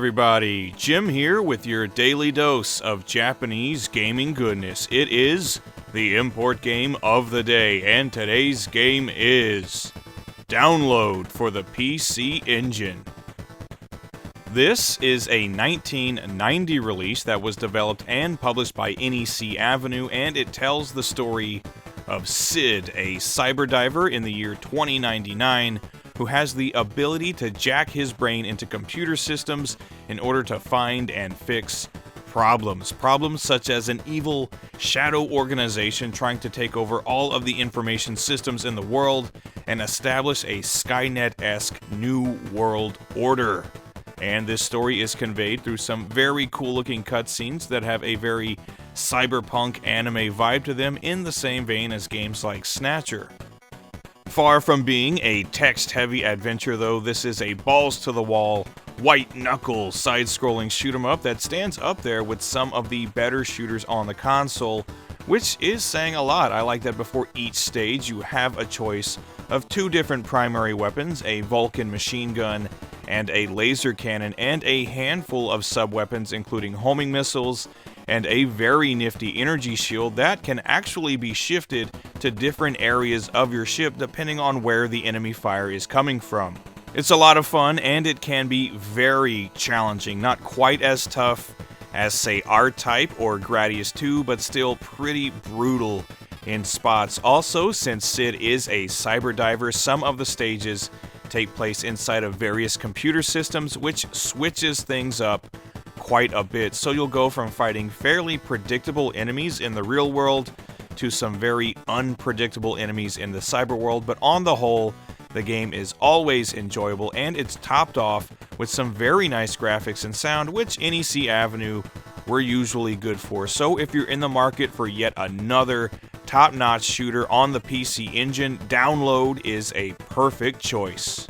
everybody, Jim here with your daily dose of Japanese gaming goodness. It is the import game of the day, and today's game is Download for the PC Engine. This is a 1990 release that was developed and published by NEC Avenue, and it tells the story of Sid, a cyber diver in the year 2099, who has the ability to jack his brain into computer systems in order to find and fix problems. Problems such as an evil shadow organization trying to take over all of the information systems in the world and establish a Skynet-esque new world order. And this story is conveyed through some very cool-looking cutscenes that have a very cyberpunk anime vibe to them, in the same vein as games like Snatcher. Far from being a text-heavy adventure, though, this is a balls-to-the-wall, white-knuckle, side-scrolling shoot-'em-up that stands up there with some of the better shooters on the console, which is saying a lot. I like that before each stage you have a choice of two different primary weapons, a Vulcan machine gun and a laser cannon, and a handful of sub-weapons including homing missiles and a very nifty energy shield that can actually be shifted to different areas of your ship depending on where the enemy fire is coming from. It's a lot of fun, and it can be very challenging. Not quite as tough as, say, R-Type or Gradius 2, but still pretty brutal in spots. Also, since Sid is a cyber diver, some of the stages take place inside of various computer systems, which switches things up quite a bit. So you'll go from fighting fairly predictable enemies in the real world to some very unpredictable enemies in the cyber world, but on the whole, the game is always enjoyable, and it's topped off with some very nice graphics and sound, which NEC Avenue were usually good for. So if you're in the market for yet another top-notch shooter on the PC Engine, Download is a perfect choice.